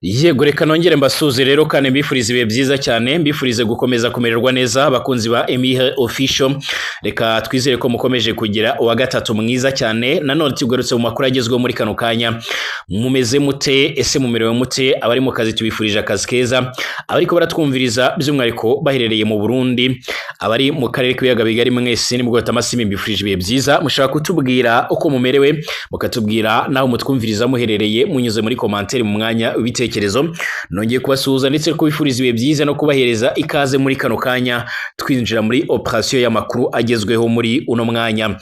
Yego reka nongere mbasuze rero kandi mbifurize ibihe byiza cyane, mbifurize gukomeza kumererwa neza abakunzi ba Emile Official. Reka twizere ko mukomeje kugira uwa gatatu mwiza cyane. Nanone tugarutse mu makuru agezweho muri kano kanya. Mumeze mute? Ese mumerewe mute? Abari mu kazi tubifurije akazi keza, abariko baratwumviriza by'umwihariko baherereye mu Burundi, abari mu karere k'ibiyaga bigari mwese ni mugota amasimi mbifurije ibihe byiza. Mushaka kutubwira uko mumerewe, mukatubwira naho mutwumviriza muherereye munyuze muri commentaire mu mwanya ubite nongeye kubasuhuza ndetse kubifuriza ibihe byiza no kubahereza ikaze muri kano kanya twinjira muri operation y'amakuru agezweho muri uno mwanya.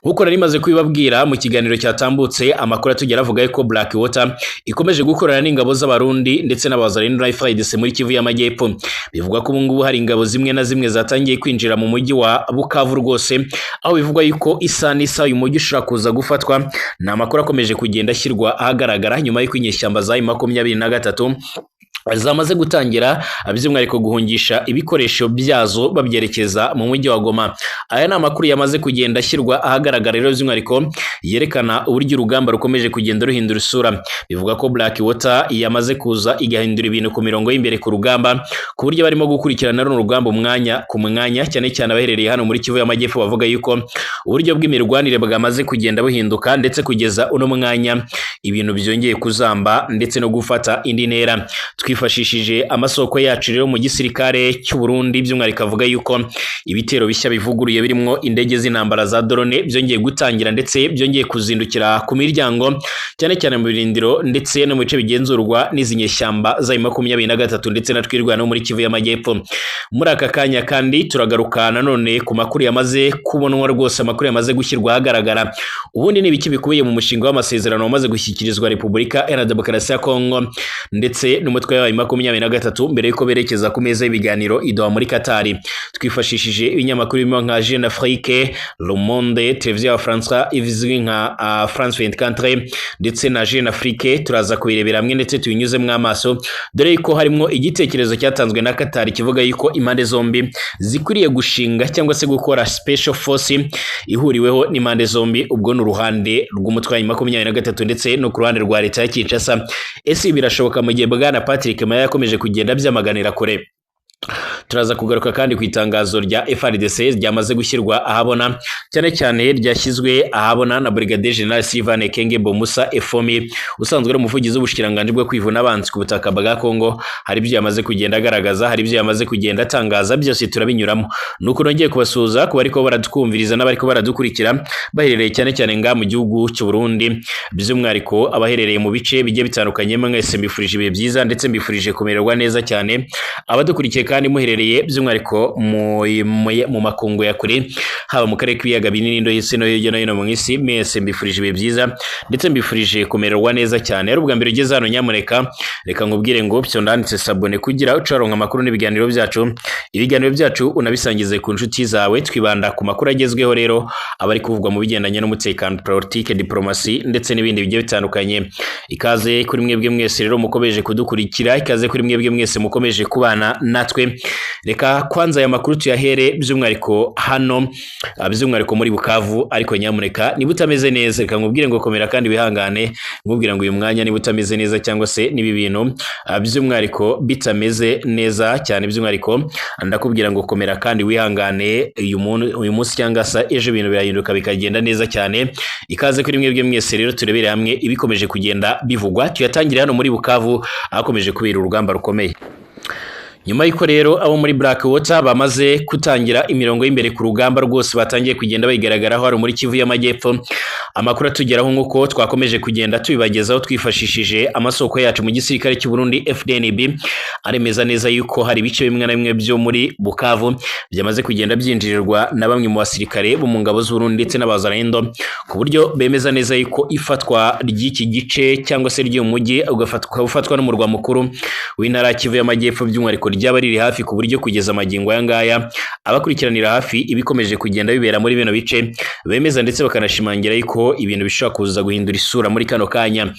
Nkuko nari maze kubibabwira mu kiganiro cyatambutse, amakuru atugera avuga ko Blackwater ikomeje gukorana n'ingabo z'abarundi ndetse n'abazalendo FARDC muri Kivu y'Amajyepfo. Bivugwa ko ubungubu hari ingabo zimwe na zimwe zatangiye kwinjira mu mujyi wa Bukavu rwose, aho bivugwa yuko isa uyu mujyi ushobora kuza gufatwa. Ni amakuru akomeje kugenda ashyirwa ahagaragara nyuma y'uko inyeshyamba za M23 zamaze gutangira by'umwihariko guhungisha ibikoresho byazo babyerekeza mu mujyi wa Goma. Aya ni amakuru yamaze kugenda ashyirwa ahagaragara rero by'umwihariko yerekana uburyo urugamba rukomeje kugenda ruhindura isura. Bivuga ko Blackwater yamaze kuza igahindura ibintu ku mirongo y'imbere ku rugamba, ku buryo barimo gukurikirana runo rugamba umwanya ku mwanya, cyane cyane abaherereye hano muri Kivu y'Amajyepfo bavuga yuko uburyo bw'imirwanire bwamaze kugenda buhinduka, ndetse kugeza uno mwanya ibintu byongeye kuzamba ndetse no gufata indi ntera. Twifashishije amasoko yacu rero mu gisirikare cy'u Burundi by'umwihariko avuga yuko ibitero bishya bivuguruye birimo indege z'intambara za drone byongeye gutangira ndetse byongeye kuzindukira ku miryango, cyane cyane mu birindiro ndetse no mu bice bigenzurwa n'izinyeshyamba za M23 ndetse na twirwana no muri Kivu y'Amajyepfo. Muri aka kanya kandi turagaruka nanone ku makuru yamaze kubonwa rwose, amakuru yamaze gushyirwa ahagaragara. Ubundi ni ibiki bikubiye mu mushinga w'amasezerano wamaze gushyikirizwa Repubulika Iharanira Demokarasi ya Kongo ndetse n'umutwe wa M23 mbere yuko berekeza ku meza y'ibiganiro i Doha muri Qatar. Twifashishije ibinyamakuru birimo nka Jeune Afrique, Le Monde, televiziyo ya France izwi nka France 24 ndetse na Jeune Afrique, turaza kubirebera hamwe ndetse tubinyuzemo amaso, dore yuko harimo igitekerezo cyatanzwe na Qatar kivuga yuko impande zombi zikwiriye gushinga cyangwa se gukora special force ihuriweho n'impande zombi, ubwo n'uruhande rw'umutwe wa M23 ndetse no ku ruhande rwa leta ya Kinshasa. Ese birashoboka mu gihe Bwana Patrick Maya yakomeje kugenda byamaganira kure? Turaza kugaruka kandi ku itangazo rya FARDC ryamaze gushyirwa ahabona, cyane cyane ryashyizwe ahabona na Brigadier General Sylvain Ekenge Bomusa Efomi, usanzwe ari umuvugizi w'ubushikiranganje bwo kwivuna abanzi ku butaka bwa Kongo. Hari ibyo yamaze kugenda agaragaza, hari ibyo yamaze kugenda atangaza, byose turabinyuramo. Nuko nongeye kubasuhuza ku bariko baradutwumviriza n'abariko baradukurikira baherereye cyane cyane nga mu gihugu cy'u Burundi, by'umwihariko abaherereye mu bice bigiye bitandukanye. Mwese mbifurije ibihe byiza ndetse mbifurije kumererwa neza cyane. Abadukurikiye kandi muherereye by'umwihariko mu makungu ya kure, haba mu karere k'ibiyaga binini ndo hisi no hirya no hino mu isi, mwese mbifurije ibihe byiza ndetse mbifurije kumererwa neza cyane. Ari ubwa mbere ugeze hano, nyamuneka reka nkubwire ngo byondanditse sabone kugira ucaronka amakuru n'ibiganiro byacu. Ibiganiro byacu unabisangize ku nshuti zawe. Twibanda ku makuru agezweho rero abari kuvugwa mu bigendanye n'umutekano, politique, diplomasi ndetse n'ibindi bigiye bitandukanye. Ikaze kuri mwebwe mwese rero mukomeje kudukurikira, ikaze kuri mwebwe mwese mukomeje kubana natwe. Reka kwanza aya makuru tuyahere by'umwihariko hano by'umwihariko muri Bukavu, ariko nyamuneka niba utameze neza reka nkubwire ngo komera kandi wihangane. Nkubwira ngo uyu mwanya niba utameze neza cyangwa se nibi bintu by'umwihariko bitameze neza cyane, by'umwihariko ndakubwira ngo komera kandi wihangane. Uyu munsi cyangwa se ejo ibintu birahinduka bikagenda neza cyane. Ikaze kuri mwebwe mwese rero turebere hamwe ibikomeje kugenda bivugwa. Tuyatangira hano muri Bukavu ahakomeje kubera urugamba rukomeye. Nyuma y'uko rero abo muri Blackwater bamaze gutangira imirongo y'imbere ku rugamba rwose, batangiye kugenda bayigaragaraho hari muri Kivu y'Amajyepfo. Amakuru atugeraho nk'uko twakomeje kugenda tubibagezaho twifashishije amasoko yacu mu gisirikare cy'u Burundi FDNB, aremeza neza yuko hari ibice bimwe na bimwe byo muri Bukavu byamaze kugenda byinjirirwa na bamwe mu basirikare bo mu ngabo z'u Burundi ndetse n'abazalendo, ku buryo bemeza neza yuko ifatwa ry'iki gice cyangwa se ry'uyu mujyi ugafatwa n'umurwa mukuru w'intara Kivu y'Amajyepfo by'umwihariko ryaba riri hafi, ku buryo kugeza amagingo aya ngaya abakurikiranira hafi ibikomeje kugenda bibera muri bino bice bemeza ndetse bakanashimangira yuko ibintu bishobora kuza guhindura isura muri kano kanya.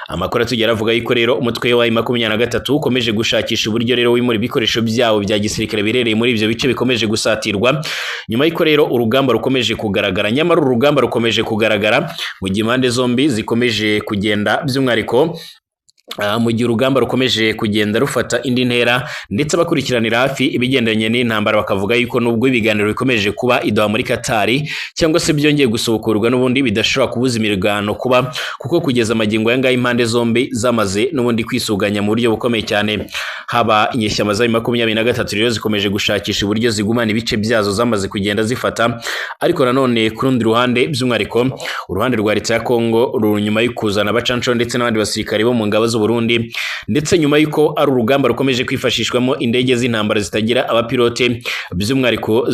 Amakuru atugera avuga yuko rero umutwe wa M23 ukomeje gushakisha uburyo rero wimura ibikoresho byabo bya gisirikare birereye muri ibyo bice bikomeje gusatirwa, nyuma y'uko rero urugamba rukomeje kugaragara. Nyamara urugamba rukomeje kugaragara mu gihe impande zombi zikomeje kugenda by'umwihariko mu gihe urugamba rukomeje kugenda rufata indi ntera ndetse abakurikiranira hafi ibigendanye n'intambara bakavuga yuko nubwo ibiganiro bikomeje kuba i Doha muri Katari cyangwa se byongeye gusubukurwa n'ubundi bidashobora kubuza imirwano kuba kuko kugeza amagingo yanga impande zombi zamaze n'ubundi kwisuganya mu buryo bukomeye cyane. Haba inyeshyamba za 23 rero zikomeje gushakisha uburyo zigumana ibice byazo zamaze kugenda zifata, ariko nanone ku rundi ruhande by'umwihariko uruhande rwa leta ya Kongo ruri nyuma y'ukuzana abacanco ndetse n'abandi basirikare bo mu ngabo Burundi, ndetse nyuma yuko ari urugamba rukomeje kwifashishwamo indege z'intambara zitagira abapilote by'umwihariko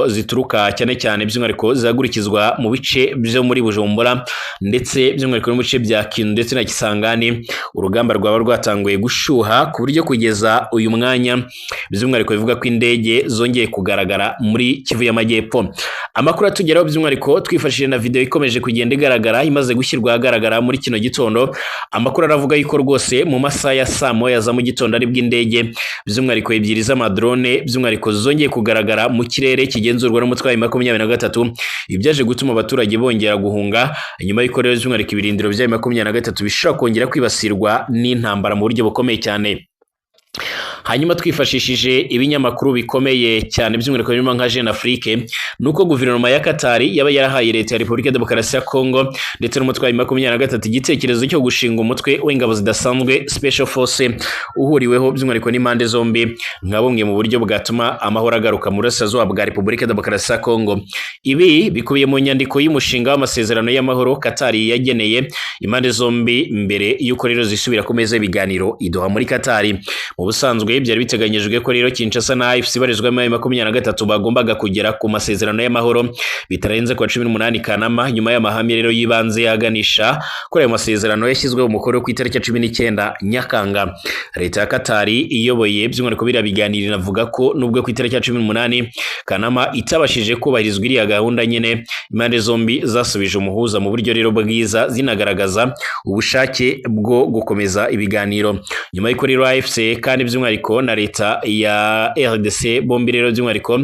zituruka cyane cyane by'umwihariko zagurikizwa mu bice byo muri Bujumbura ndetse by'umwihariko mu bice bya Kindu ndetse na Kisangani. Urugamba rwaba rwatanguye gushuha ku buryo kugeza uyu mwanya by'umwihariko bivuga ko indege zongeye kugaragara muri Kivu y'Amajyepfo. Amakuru atugeraho by'umwihariko twifashishije na video ikomeje kugenda igaragara imaze gushyirwa ahagaragara muri kino gitondo. Amakuru aravuga yuko rwose mu masaha ya saa moya za mu gitondo ari bw'indege by'umwihariko ebyiri z'amadrone by'umwihariko zongeye kugaragara mu kirere kigenzurwa n'umutwe wa 23, ibyaje gutuma abaturage bongera guhunga nyuma y'uko rero by'umwihariko ibirindiro bya 23 bishobora kongera kwibasirwa n'intambara mu buryo bukomeye cyane. Hanyuma twifashishije ibinyamakuru bikomeye cyane by'umwihariko birimo nka Jeune Afrique nuko guverinoma ya Katari yaba yarahaye leta ya Repubulika Demokarasi ya Kongo ndetse n'umutwe wa 23 igitekerezo cyo gushinga umutwe w'ingabo zidasanzwe Special Force uhuriweho by'umwihariko n'impande zombi nka bumwe mu buryo bwatuma amahoro agaruka mu burasirazuba bwa Repubulika Demokarasi ya Kongo. Ibi bikubiye mu nyandiko y'umushinga w'amasezerano y'amahoro Katari yageneye impande zombi mbere y'uko rero zisubira ku meza y'ibiganiro i Doha muri Katari. Mu busanzwe byari biteganyijwe ko rero Kinshasa na AFC barizwamo 23 bagombaga kugera ku masezerano y'amahoro bitarenze kwa 18 Kanama nyuma y'amahame rero yibanze yaganisha kuri ayo masezerano yashyizweho umukoro ku itariki ya 19 Nyakanga. Leta ya Katari iyoboye by'umwihariko birabiganira inavuga ko nubwo ku itariki ya 18 Kanama itabashije kubahirizwa iriya gahunda nyene, impande zombi zasubije umuhuza mu buryo rero bwiza zinagaragaza ubushake bwo gukomeza ibiganiro. Nyuma y'uko rero AFC kandi by'umwihariko na leta ya RDC bombi rero by'umwihariko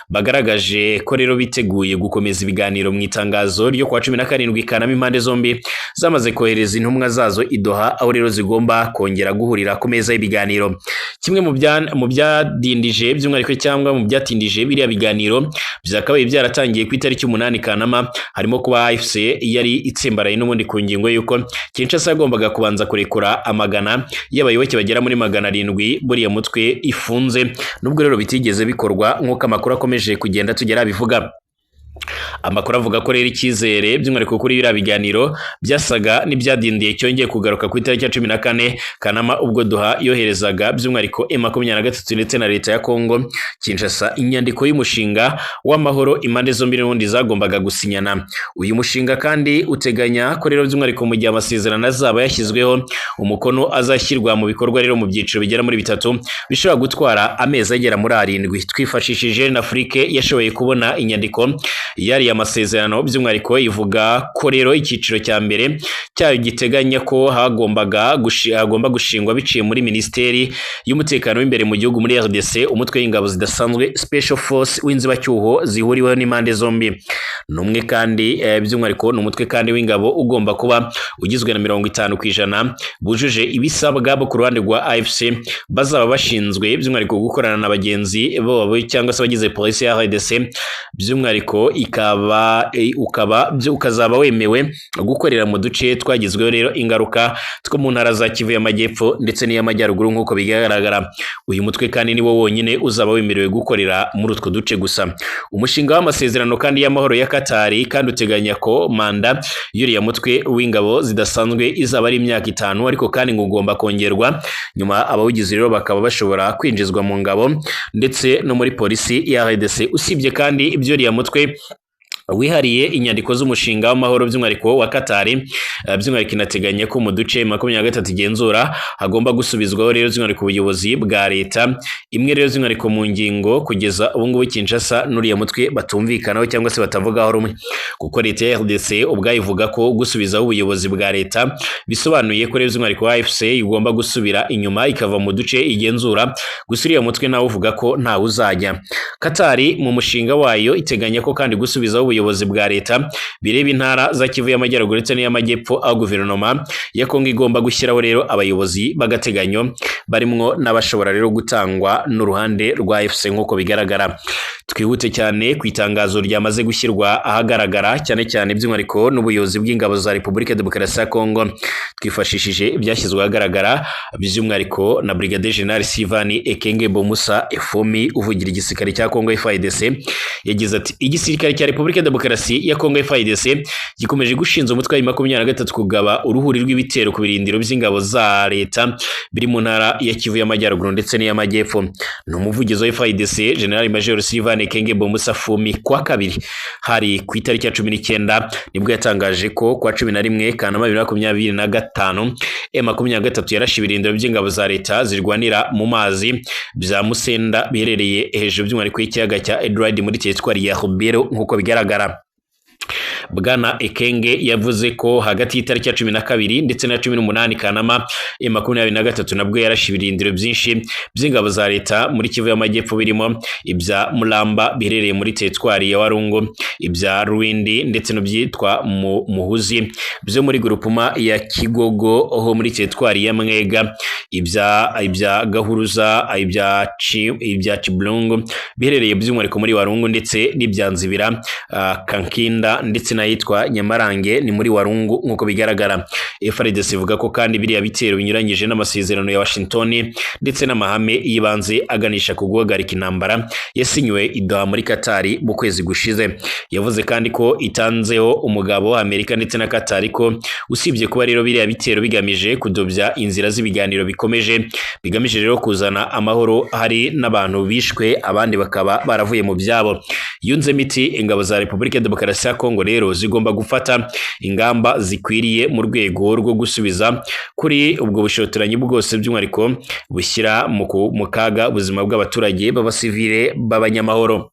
bagaragaje ko rero biteguye gukomeza ibiganiro mu itangazo ryo kwa 17 Kanama impande zombi zamaze kohereza intumwa zazo i Doha aho rero zigomba kongera guhurira ku meza y'ibiganiro. Kimwe mu byadindije by'umwihariko cyangwa mu byatindije biriya biganiro byakabaye byaratangiye ku itariki 8 Kanama harimo kuba AFC yari itsembaraye n'ubundi ku ngingo yuko Kinshasa yagombaga kubanza kurekura amagana y'abayoboke bagera muri 700 buriya mutwe ifunze, nubwo rero bitigeze bikorwa nk'uko amakuru akomeje kugenda tugera bivuga. Amakuru avuga ko rero icyizere by'umwihariko kuri biriya biganiro byasaga n'ibyadindiye cyongeye kugaruka ku itariki ya 14 Kanama ubwo Doha yoherezaga by'umwihariko M23 ndetse na leta ya Kongo Kinshasa inyandiko y'umushinga w'amahoro impande zombi n'ubundi zagombaga gusinyana. Uyu mushinga kandi uteganya ko rero by'umwihariko mu gihe amasezerano azaba yashyizweho umukono azashyirwa mu bikorwa rero mu byiciro bigera muri 3 bishobora gutwara amezi agera muri 7. Twifashishije na Afrique yashoboye kubona inyandiko yari amasezerano by'umwihariko ivuga ko rero icyiciro cya mbere cyayo giteganya ko hagomba gushingwa biciye muri Ministeri y'Umutekano w'imbere mu gihugu muri RDC umutwe w'ingabo zidasanzwe Special Force w'inzibacyuho zihuriweho n'impande zombi. Numwe kandi by'umwihariko n'umutwe kandi w'ingabo ugomba kuba ugizwe na 50% bujuje ibisabwa bo ku ruhande rwa AFC bazaba bashinzwe by'umwihariko gukorana na bagenzi bo cyangwa se abagize polisi ya RDC by'umwihariko ukazaba wemewe gukorera mu duce twagizweho rero ingaruka two mu ntara za Kivu y'Amajyepfo ndetse n'iy'Amajyaruguru nk'uko bigaragara. Uyu mutwe kandi niwo wonyine uzaba wemerewe gukorera muri utwo duce gusa. Umushinga w'amasezerano kandi y'amahoro ya Katari kandi uteganya ko manda y'uriya mutwe w'ingabo zidasanzwe izaba ari imyaka 5 ariko kandi ngo ugomba kongerwa nyuma abawugize rero bakaba bashobora kwinjizwa mu ngabo ndetse no muri polisi ya RDC. Usibye kandi ibyo uriya mutwe wihariye inyandiko z'umushinga w'amahoro by'umwihariko wa Katari by'umwihariko inateganya ko mu duce 23 igenzura hagomba gusubizwaho rero by'umwihariko ubuyobozi bwa leta imwe rero by'umwihariko mu ngingo kugeza ubu ngubu Kinshasa n'uriya mutwe batumvikanaho cyangwa se batavugaho rumwe, kuko leta ya RDC ubwayo ivuga ko gusubizaho ubuyobozi bwa leta bisobanuye ko rero by'umwihariko AFC igomba gusubira inyuma ikava mu duce igenzura, gusa uriya mutwe nawe uvuga ko ntawe uzajya. Katari mu mushinga wayo iteganya ko kandi gusubizaho n'ubuyobozi bwa leta bireba intara za Kivu y'Amajyaruguru ndetse n'iy'Amajyepfo, aho guverinoma ya Kongo igomba gushyiraho rero abayobozi b'agateganyo barimwo n'abashobora rero gutangwa n'uruhande rwa FC nk'uko bigaragara. Twihute cyane ku itangazo ryamaze gushyirwa ahagaragara cyane cyane by'umwihariko n'ubuyobozi bw'ingabo za Repubulika Demokarasi ya Kongo, twifashishije ibyashyizwe ahagaragara by'umwihariko na Brigadier General Sylvain Ekenge Bomusa Efomi uvugira igisirikare cya Kongo FARDC. Yagize ati igisirikare cya Repubulika Demokarasi ya Kongo FARDC gikomeje gushinza umutwe wa 23 kugaba uruhuri rw'ibitero ku birindiro by'ingabo za leta biri mu ntara ya Kivu y'Amajyaruguru ndetse n'iy'Amajyepfo. Ni umuvugizi wa FARDC General Major Sylvain Ekenge Bomusa Efomi kwa kabiri hari ku itariki ya 19 nibwo yatangaje ko kwa 11 Kanama 2025 M23 yarashe ibirindiro by'ingabo za leta zirwanira mu mazi bya Musenda biherereye hejuru by'umwihariko y'ikiyaga cya Edward muri teritwari ya Rubero nk'uko bigaragara. Bwana Ekenge yavuze ko hagati y'itariki ya 12 ndetse na 18 Kanama M23 nabwo yarashe ibirindiro byinshi by'ingabo za leta muri Kivu y'Amajyepfo birimo ibya Mulamba biherereye muri teritwari ya Warungu, ibya Ruwindi ndetse n'byitwa Muhuzi byo muri grupuma ya Kigogo ho muri teritwari ya Mwega, ibya Gahuruza, ibya Chiblungu biherereye by'umwihariko muri Warungu ndetse n'ibyanzibira Kankinda ndetse n'ayitwa Nyamarange ni muri Warungu nk'uko bigaragara. FARDC ivuga ko kandi biriya bitero binyuranyije n'amasezerano ya Washington ndetse n'amahame y'ibanze aganisha ku guhagarika intambara yasinywe i Doha muri Qatar mu kwezi gushize. Yavuze kandi ko itanzeho umugabo wa Amerika ndetse na Qatar ko usibye kuba rero biriya bitero bigamije kudobya inzira z'ibiganiro bigamije rero kuzana amahoro, hari n'abantu bishwe abandi bakaba baravuye mu byabo. Yunze miti ingabo za Repubulika Demokarasi ya Kongo rero zigomba gufata ingamba zikwiriye mu rwego rwo gusubiza kuri ubwo bushotoranyi bwose by'umwihariko bushyira mu kaga ubuzima bw'abaturage b'abasivile b'abanyamahoro.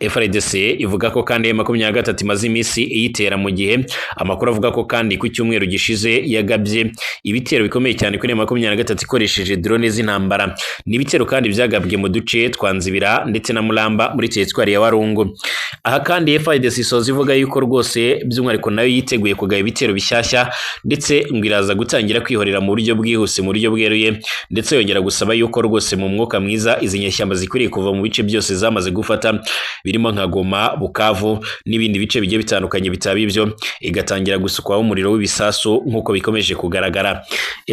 FARDC ivuga ko kandi M23 imaze iminsi iyitera mu gihe amakuru avuga ko kandi ku cyumweru gishize yagabye ibitero bikomeye cyane kuri M23 ikoresheje drone z'intambara. Ni ibitero kandi byagabwe mu duce twanzibira ndetse na Mulamba muri teritwari ya Warungu. Aha kandi FARDC isoza ivuga yuko rwose by'umwihariko nayo yiteguye kugaba ibitero bishyashya ndetse ngo iraza gutangira kwihorera mu buryo bwihuse mu buryo bweruye, ndetse yongera gusaba yuko rwose mu mwuka mwiza izi nyeshyamba zikwiriye kuva mu bice byose zamaze gufata birimo nka Goma, Bukavu n'ibindi bice bigiye bitandukanye bitaba ibyo, igatangira gusukwaho umuriro w'ibisasu nk'uko bikomeje kugaragara.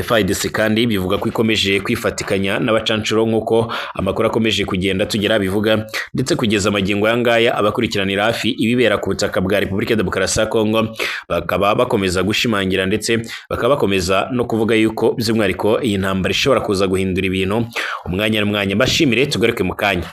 FARDC kandi bivuga ko ikomeje kwifatikanya n'abacancuro nk'uko amakuru akomeje kugenda tugera bivuga, ndetse kugeza amagingo yangaya abakurikiranira hafi ibibera ku butaka bwa Repubulika Demokarasi ya Kongo bakaba bakomeza gushimangira ndetse bakaba bakomeza no kuvuga yuko by'umwihariko iyi ntambara ishobora kuza guhindura ibintu umwanya n'umwanya. Bashimire tugaruke mu kanya.